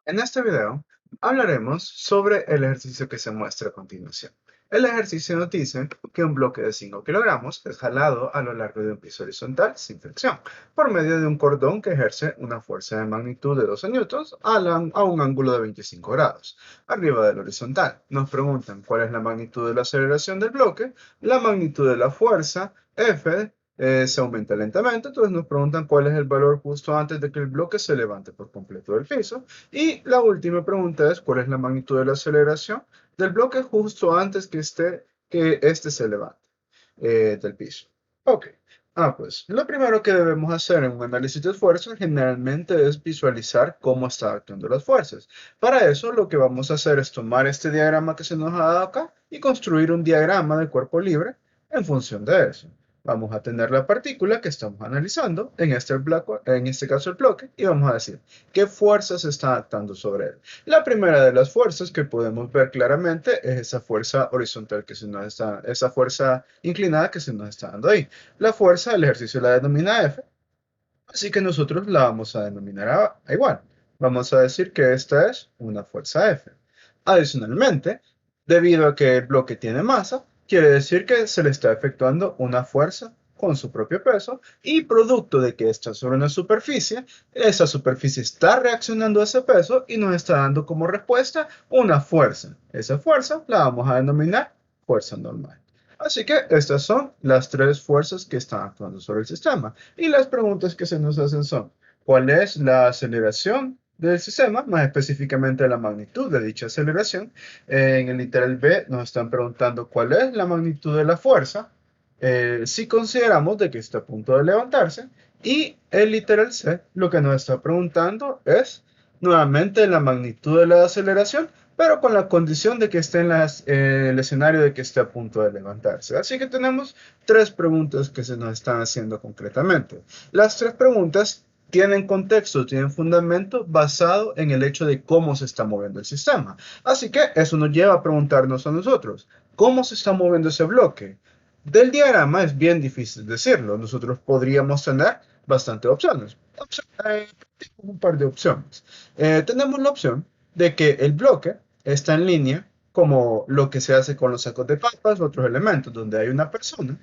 En este video hablaremos sobre el ejercicio que se muestra a continuación. El ejercicio nos dice que un bloque de 5 kilogramos es jalado a lo largo de un piso horizontal sin fricción por medio de un cordón que ejerce una fuerza de magnitud de 12 newtons a un ángulo de 25 grados arriba del horizontal. Nos preguntan cuál es la magnitud de la aceleración del bloque, la magnitud de la fuerza F se aumenta lentamente, entonces nos preguntan cuál es el valor justo antes de que el bloque se levante por completo del piso. Y la última pregunta es, ¿cuál es la magnitud de la aceleración del bloque justo antes que este se levante del piso? Ok. Pues lo primero que debemos hacer en un análisis de fuerzas generalmente es visualizar cómo están actuando las fuerzas. Para eso lo que vamos a hacer es tomar este diagrama que se nos ha dado acá y construir un diagrama de cuerpo libre en función de eso. Vamos a tener la partícula que estamos analizando, en este caso el bloque, y vamos a decir qué fuerzas están actando sobre él. La primera de las fuerzas que podemos ver claramente es esa fuerza horizontal esa fuerza inclinada que se nos está dando ahí. La fuerza del ejercicio la denomina F, así que nosotros la vamos a denominar a igual. Vamos a decir que esta es una fuerza F. Adicionalmente, debido a que el bloque tiene masa, quiere decir que se le está efectuando una fuerza con su propio peso y producto de que está sobre una superficie, esa superficie está reaccionando a ese peso y nos está dando como respuesta una fuerza. Esa fuerza la vamos a denominar fuerza normal. Así que estas son las tres fuerzas que están actuando sobre el sistema. Y las preguntas que se nos hacen son, ¿cuál es la aceleración del sistema? Más específicamente la magnitud de dicha aceleración. En el literal B nos están preguntando cuál es la magnitud de la fuerza si consideramos de que está a punto de levantarse. Y el literal C lo que nos está preguntando es nuevamente la magnitud de la aceleración, pero con la condición de que esté en el escenario de que esté a punto de levantarse. Así que tenemos tres preguntas que se nos están haciendo concretamente. Las tres preguntas tienen contexto, tienen fundamento basado en el hecho de cómo se está moviendo el sistema. Así que eso nos lleva a preguntarnos a nosotros, ¿cómo se está moviendo ese bloque? Del diagrama es bien difícil decirlo. Nosotros podríamos tener bastantes opciones. Un par de opciones. Tenemos la opción de que el bloque está en línea, como lo que se hace con los sacos de papas, otros elementos, donde hay una persona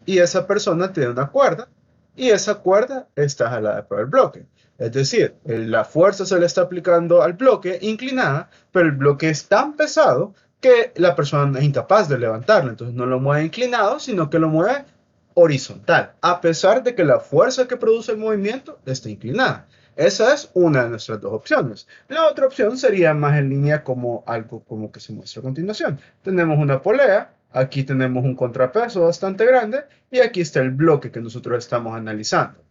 y esa persona tiene una cuerda y esa cuerda está jalada por el bloque. Es decir, la fuerza se le está aplicando al bloque inclinada, pero el bloque es tan pesado que la persona es incapaz de levantarlo. Entonces no lo mueve inclinado, sino que lo mueve horizontal, a pesar de que la fuerza que produce el movimiento está inclinada. Esa es una de nuestras dos opciones. La otra opción sería más en línea como algo como que se muestra a continuación. Tenemos una polea, aquí tenemos un contrapeso bastante grande y aquí está el bloque que nosotros estamos analizando.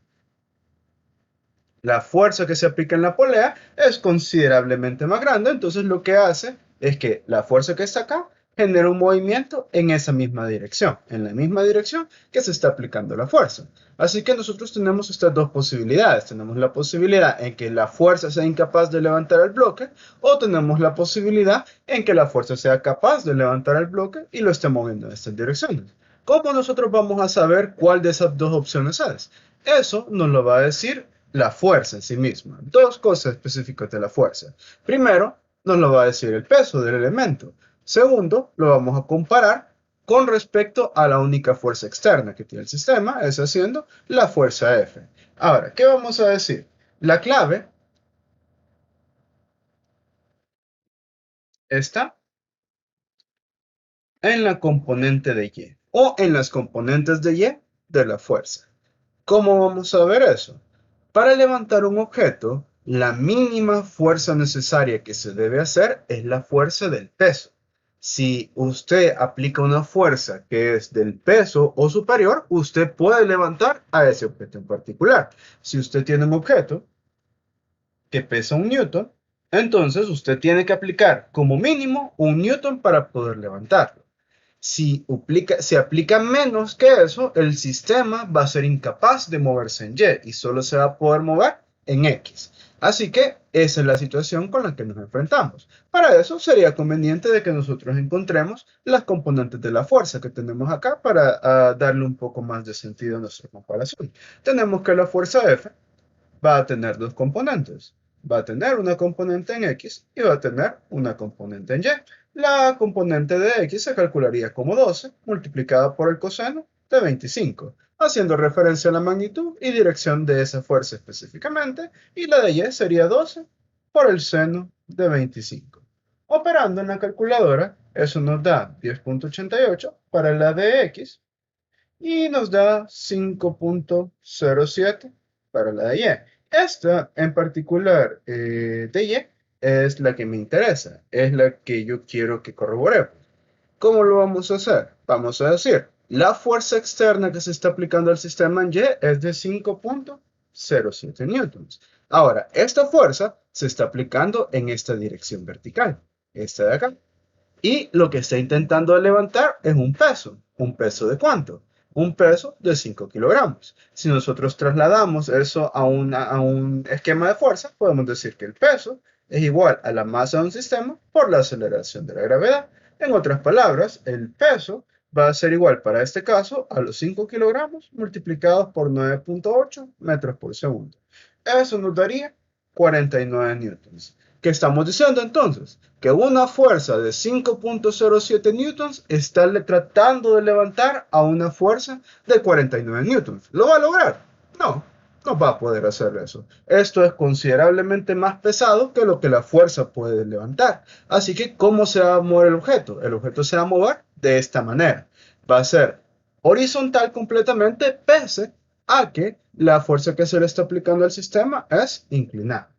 La fuerza que se aplica en la polea es considerablemente más grande, entonces lo que hace es que la fuerza que está acá genera un movimiento en esa misma dirección, en la misma dirección que se está aplicando la fuerza. Así que nosotros tenemos estas dos posibilidades. Tenemos la posibilidad en que la fuerza sea incapaz de levantar el bloque o tenemos la posibilidad en que la fuerza sea capaz de levantar el bloque y lo esté moviendo en estas direcciones. ¿Cómo nosotros vamos a saber cuál de esas dos opciones es? Eso nos lo va a decir la fuerza en sí misma. Dos cosas específicas de la fuerza. Primero, nos lo va a decir el peso del elemento. Segundo, lo vamos a comparar con respecto a la única fuerza externa que tiene el sistema, es haciendo la fuerza F. Ahora, ¿qué vamos a decir? La clave está en la componente de Y o en las componentes de Y de la fuerza. ¿Cómo vamos a ver eso? Para levantar un objeto, la mínima fuerza necesaria que se debe hacer es la fuerza del peso. Si usted aplica una fuerza que es del peso o superior, usted puede levantar a ese objeto en particular. Si usted tiene un objeto que pesa un newton, entonces usted tiene que aplicar como mínimo un newton para poder levantarlo. Si aplica menos que eso, el sistema va a ser incapaz de moverse en Y y solo se va a poder mover en X. Así que esa es la situación con la que nos enfrentamos. Para eso sería conveniente de que nosotros encontremos las componentes de la fuerza que tenemos acá para darle un poco más de sentido a nuestra comparación. Tenemos que la fuerza F va a tener dos componentes. Va a tener una componente en X y va a tener una componente en Y. La componente de X se calcularía como 12 multiplicada por el coseno de 25, haciendo referencia a la magnitud y dirección de esa fuerza específicamente, y la de Y sería 12 por el seno de 25. Operando en la calculadora, eso nos da 10.88 para la de X y nos da 5.07 para la de Y. Esta en particular de Y es la que me interesa, es la que yo quiero que corrobore. ¿Cómo lo vamos a hacer? Vamos a decir, la fuerza externa que se está aplicando al sistema en Y es de 5.07 newtons. Ahora, esta fuerza se está aplicando en esta dirección vertical, esta de acá. Y lo que está intentando levantar es un peso. ¿Un peso de cuánto? Un peso de 5 kilogramos. Si nosotros trasladamos eso a un esquema de fuerza, podemos decir que el peso es igual a la masa de un sistema por la aceleración de la gravedad. En otras palabras, el peso va a ser igual para este caso a los 5 kilogramos multiplicados por 9.8 metros por segundo. Eso nos daría 49 newtons. ¿Qué estamos diciendo entonces? Que una fuerza de 5.07 newtons está tratando de levantar a una fuerza de 49 newtons. ¿Lo va a lograr? No, no va a poder hacer eso. Esto es considerablemente más pesado que lo que la fuerza puede levantar. Así que, ¿cómo se va a mover el objeto? El objeto se va a mover de esta manera. Va a ser horizontal completamente, pese a que la fuerza que se le está aplicando al sistema es inclinada.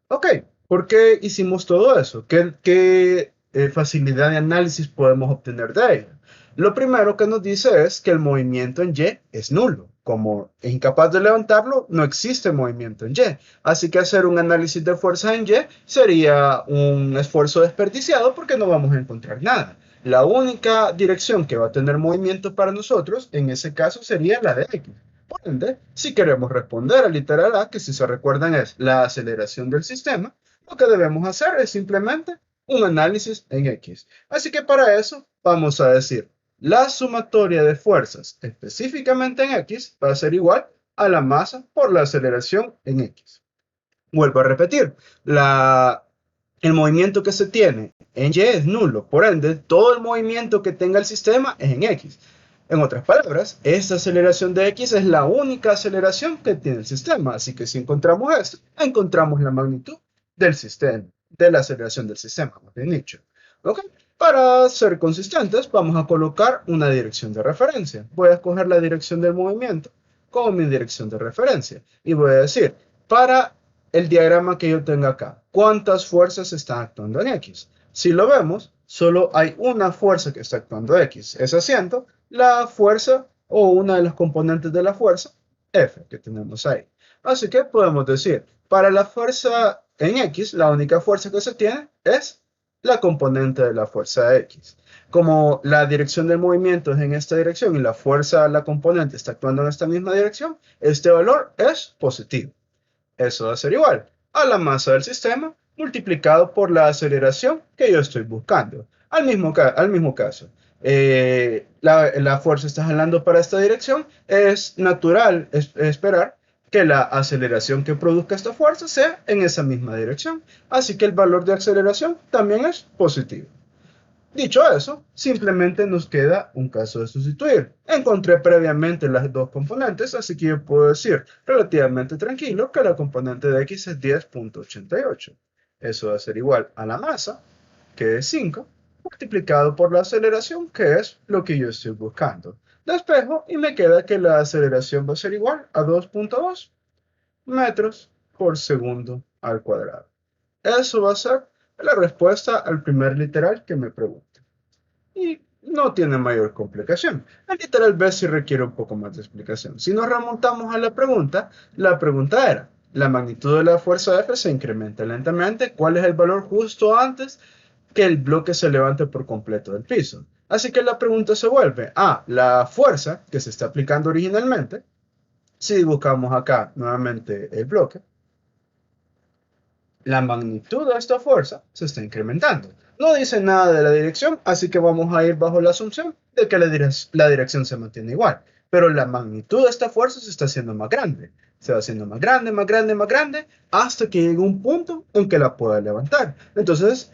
Ok, ¿por qué hicimos todo eso? ¿Qué facilidad de análisis podemos obtener de ello? Lo primero que nos dice es que el movimiento en Y es nulo. Como es incapaz de levantarlo, no existe movimiento en Y. Así que hacer un análisis de fuerza en Y sería un esfuerzo desperdiciado porque no vamos a encontrar nada. La única dirección que va a tener movimiento para nosotros, en ese caso, sería la de X. Por ende, si queremos responder al literal A, que si se recuerdan es la aceleración del sistema, lo que debemos hacer es simplemente un análisis en X. Así que para eso vamos a decir, la sumatoria de fuerzas específicamente en X va a ser igual a la masa por la aceleración en X. Vuelvo a repetir, el movimiento que se tiene en Y es nulo, por ende, todo el movimiento que tenga el sistema es en X. En otras palabras, esta aceleración de X es la única aceleración que tiene el sistema, así que si encontramos esto, encontramos la magnitud del sistema, de la aceleración del sistema, más bien dicho. ¿Okay? Para ser consistentes, vamos a colocar una dirección de referencia. Voy a escoger la dirección del movimiento como mi dirección de referencia y voy a decir, para el diagrama que yo tengo acá, ¿cuántas fuerzas están actuando en X? Si lo vemos, solo hay una fuerza que está actuando en X, es haciendo la fuerza o una de las componentes de la fuerza, F, que tenemos ahí. Así que podemos decir, para la fuerza en X, la única fuerza que se tiene es la componente de la fuerza X. Como la dirección del movimiento es en esta dirección y la fuerza, la componente, está actuando en esta misma dirección, este valor es positivo. Eso va a ser igual a la masa del sistema multiplicado por la aceleración que yo estoy buscando. Al mismo caso, la fuerza está jalando para esta dirección. Es natural esperar que la aceleración que produzca esta fuerza sea en esa misma dirección. Así que el valor de aceleración también es positivo. Dicho eso, simplemente nos queda un caso de sustituir. Encontré previamente las dos componentes, así que yo puedo decir relativamente tranquilo que la componente de X es 10.88. Eso va a ser igual a la masa, que es 5, multiplicado por la aceleración, que es lo que yo estoy buscando. Despejo y me queda que la aceleración va a ser igual a 2.2 metros por segundo al cuadrado. Eso va a ser la respuesta al primer literal que me pregunta. Y no tiene mayor complicación. El literal B sí requiere un poco más de explicación. Si nos remontamos a la pregunta era, la magnitud de la fuerza F se incrementa lentamente. ¿Cuál es el valor justo antes que el bloque se levante por completo del piso? Así que la pregunta se vuelve a la fuerza que se está aplicando originalmente. Si buscamos acá nuevamente el bloque, la magnitud de esta fuerza se está incrementando. No dice nada de la dirección, así que vamos a ir bajo la asunción de que la dirección se mantiene igual. pero la magnitud de esta fuerza se está haciendo más grande. Se va haciendo más grande, más grande, más grande, hasta que llegue un punto en que la pueda levantar. Entonces,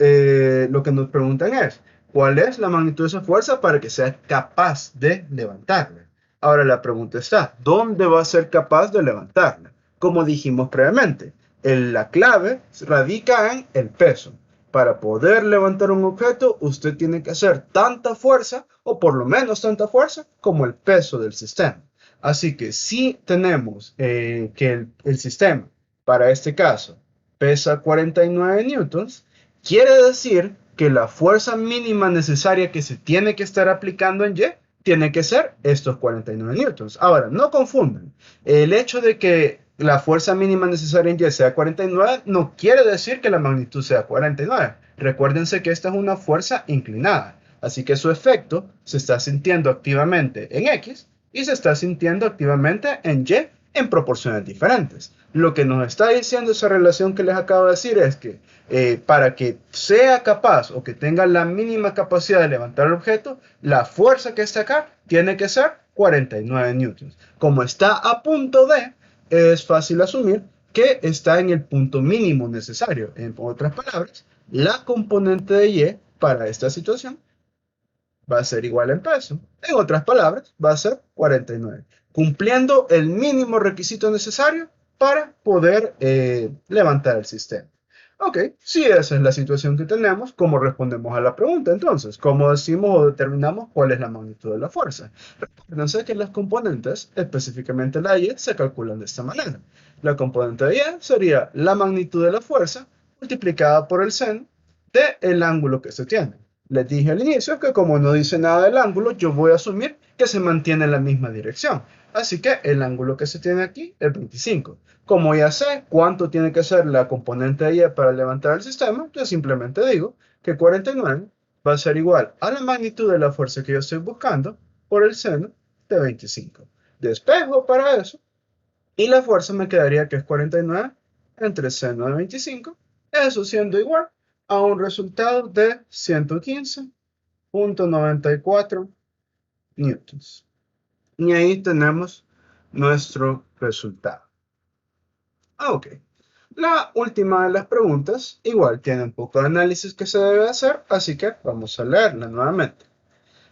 lo que nos preguntan es, ¿cuál es la magnitud de esa fuerza para que sea capaz de levantarla? Ahora la pregunta está, ¿dónde va a ser capaz de levantarla? Como dijimos previamente, la clave radica en el peso. Para poder levantar un objeto, usted tiene que hacer tanta fuerza, o por lo menos tanta fuerza, como el peso del sistema. Así que si tenemos que el sistema, para este caso, pesa 49 newtons, quiere decir que la fuerza mínima necesaria que se tiene que estar aplicando en Y tiene que ser estos 49 newtons. Ahora, no confundan. El hecho de que la fuerza mínima necesaria en Y sea 49 no quiere decir que la magnitud sea 49. Recuérdense que esta es una fuerza inclinada. Así que su efecto se está sintiendo activamente en X y se está sintiendo activamente en Y en proporciones diferentes. Lo que nos está diciendo esa relación que les acabo de decir es que para que sea capaz o que tenga la mínima capacidad de levantar el objeto, la fuerza que está acá tiene que ser 49 newtons. Como está a punto de, es fácil asumir que está en el punto mínimo necesario. En otras palabras, la componente de Y para esta situación va a ser igual en peso. En otras palabras, va a ser 49, cumpliendo el mínimo requisito necesario para poder levantar el sistema. Ok, si esa es la situación que tenemos, ¿cómo respondemos a la pregunta entonces? ¿Cómo decimos o determinamos cuál es la magnitud de la fuerza? Recuerden que las componentes, específicamente la Y, se calculan de esta manera. La componente de Y sería la magnitud de la fuerza multiplicada por el seno del ángulo que se tiene. Les dije al inicio que como no dice nada del ángulo, yo voy a asumir que se mantiene en la misma dirección. Así que el ángulo que se tiene aquí es 25. Como ya sé cuánto tiene que ser la componente de Y para levantar el sistema, yo simplemente digo que 49 va a ser igual a la magnitud de la fuerza que yo estoy buscando por el seno de 25. Despejo para eso y la fuerza me quedaría que es 49 entre seno de 25, eso siendo igual a un resultado de 115.94 newtons. Y ahí tenemos nuestro resultado. Ok. La última de las preguntas igual tiene un poco de análisis que se debe hacer, así que vamos a leerla nuevamente.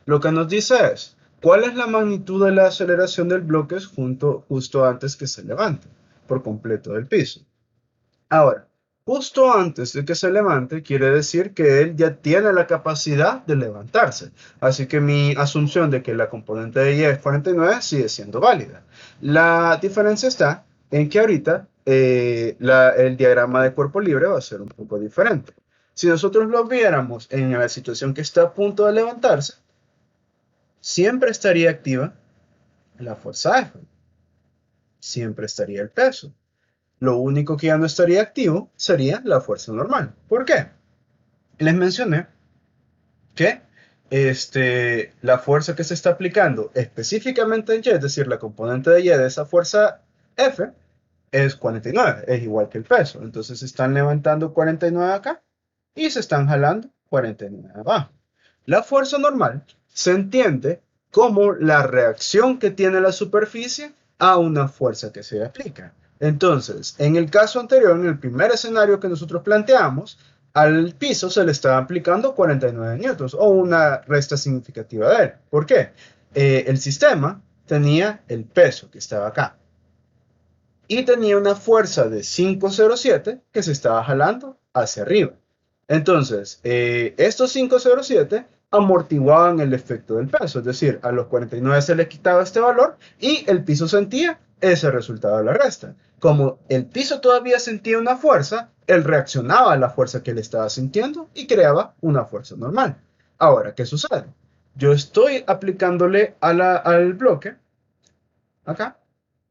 Lo que nos dice es, ¿cuál es la magnitud de la aceleración del bloque justo antes que se levante por completo del piso? Ahora, justo antes de que se levante, quiere decir que él ya tiene la capacidad de levantarse. Así que mi asunción de que la componente de Y es 49 sigue siendo válida. La diferencia está en que ahorita el diagrama de cuerpo libre va a ser un poco diferente. Si nosotros lo viéramos en la situación que está a punto de levantarse, siempre estaría activa la fuerza F. Siempre estaría el peso. Lo único que ya no estaría activo sería la fuerza normal. ¿Por qué? Les mencioné que la fuerza que se está aplicando específicamente en Y, es decir, la componente de Y de esa fuerza F, es 49, es igual que el peso. Entonces se están levantando 49 acá y se están jalando 49 abajo. La fuerza normal se entiende como la reacción que tiene la superficie a una fuerza que se aplica. Entonces, en el caso anterior, en el primer escenario que nosotros planteamos, al piso se le estaba aplicando 49 newtons o una resta significativa de él. ¿Por qué? El sistema tenía el peso que estaba acá y tenía una fuerza de 507 que se estaba jalando hacia arriba. Entonces, estos 507 amortiguaban el efecto del peso, es decir, a los 49 se les quitaba este valor y el piso sentía ese resultado de la resta. Como el piso todavía sentía una fuerza, él reaccionaba a la fuerza que él estaba sintiendo y creaba una fuerza normal. Ahora, ¿qué sucede? Yo estoy aplicándole al bloque, acá,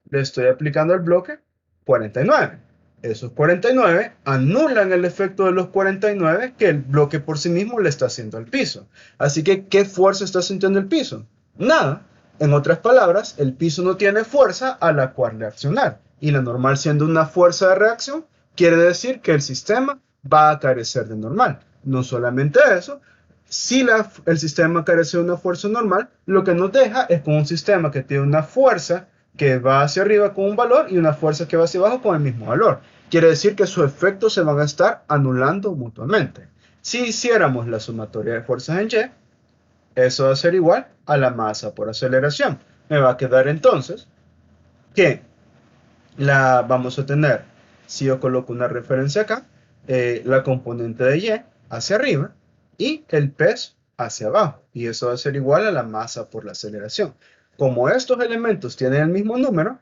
le estoy aplicando el bloque 49. Esos 49 anulan el efecto de los 49 que el bloque por sí mismo le está haciendo al piso. Así que, ¿qué fuerza está sintiendo el piso? Nada. En otras palabras, el piso no tiene fuerza a la cual reaccionar. Y la normal siendo una fuerza de reacción, quiere decir que el sistema va a carecer de normal. No solamente eso, si el sistema carece de una fuerza normal, lo que nos deja es con un sistema que tiene una fuerza que va hacia arriba con un valor y una fuerza que va hacia abajo con el mismo valor. Quiere decir que sus efectos se van a estar anulando mutuamente. Si hiciéramos la sumatoria de fuerzas en Y, eso va a ser igual a la masa por aceleración. Me va a quedar entonces que vamos a tener, si yo coloco una referencia acá, la componente de Y hacia arriba y el peso hacia abajo. Y eso va a ser igual a la masa por la aceleración. Como estos elementos tienen el mismo número,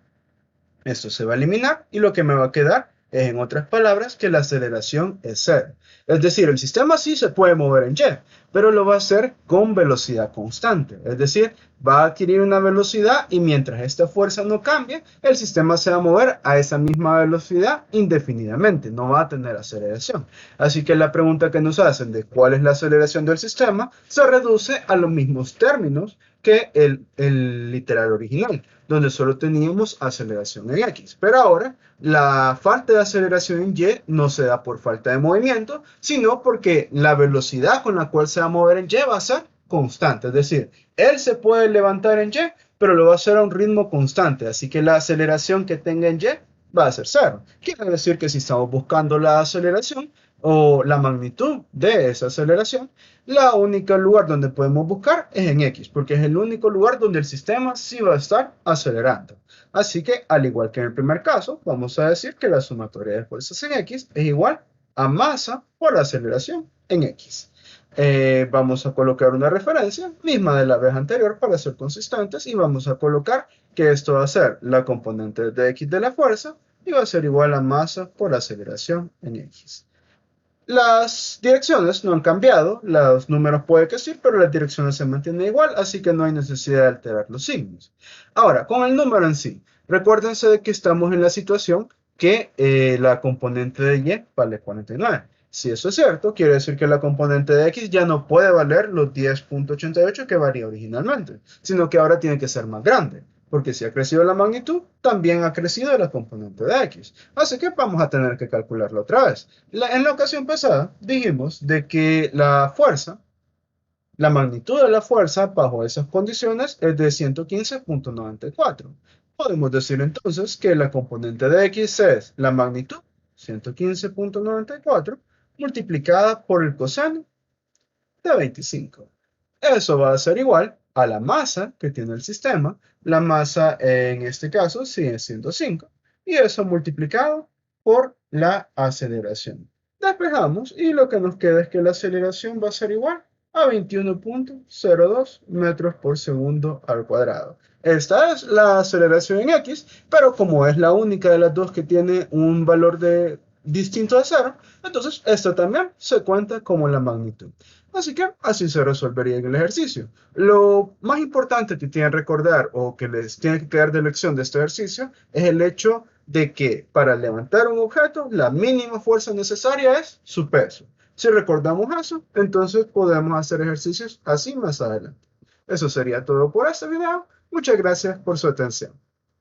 esto se va a eliminar y lo que me va a quedar es, en otras palabras, que la aceleración es cero. Es decir, el sistema sí se puede mover en Y, pero lo va a hacer con velocidad constante. Es decir, va a adquirir una velocidad y mientras esta fuerza no cambie, el sistema se va a mover a esa misma velocidad indefinidamente. No va a tener aceleración. Así que la pregunta que nos hacen de cuál es la aceleración del sistema se reduce a los mismos términos que el literal original, donde solo teníamos aceleración en X. Pero ahora la falta de aceleración en Y no se da por falta de movimiento, sino porque la velocidad con la cual se va a mover en Y va a ser constante. Es decir, él se puede levantar en Y, pero lo va a hacer a un ritmo constante. Así que la aceleración que tenga en Y va a ser cero. Quiere decir que si estamos buscando la aceleración o la magnitud de esa aceleración, la única lugar donde podemos buscar es en X, porque es el único lugar donde el sistema sí va a estar acelerando. Así que, al igual que en el primer caso, vamos a decir que la sumatoria de fuerzas en X es igual a masa por aceleración en X. Vamos a colocar una referencia, misma de la vez anterior para ser consistentes, y vamos a colocar que esto va a ser la componente de X de la fuerza y va a ser igual a masa por aceleración en X. Las direcciones no han cambiado, los números puede que sí, pero las direcciones se mantienen igual, así que no hay necesidad de alterar los signos. Ahora, con el número en sí, recuérdense de que estamos en la situación que la componente de Y vale 49. Si eso es cierto, quiere decir que la componente de X ya no puede valer los 10.88 que valía originalmente, sino que ahora tiene que ser más grande. Porque si ha crecido la magnitud, también ha crecido la componente de X. Así que vamos a tener que calcularlo otra vez. En la ocasión pasada dijimos de que la fuerza, la magnitud de la fuerza bajo esas condiciones es de 115.94. Podemos decir entonces que la componente de X es la magnitud, 115.94, multiplicada por el coseno de 25. Eso va a ser igual a la masa que tiene el sistema. La masa en este caso sigue siendo 5. Y eso multiplicado por la aceleración. Despejamos y lo que nos queda es que la aceleración va a ser igual a 21.02 metros por segundo al cuadrado. Esta es la aceleración en X, pero como es la única de las dos que tiene un valor distinto de cero, entonces esta también se cuenta como la magnitud. Así que así se resolvería en el ejercicio. Lo más importante que tienen que recordar o que les tiene que quedar de lección de este ejercicio es el hecho de que para levantar un objeto la mínima fuerza necesaria es su peso. Si recordamos eso, entonces podemos hacer ejercicios así más adelante. Eso sería todo por este video. Muchas gracias por su atención.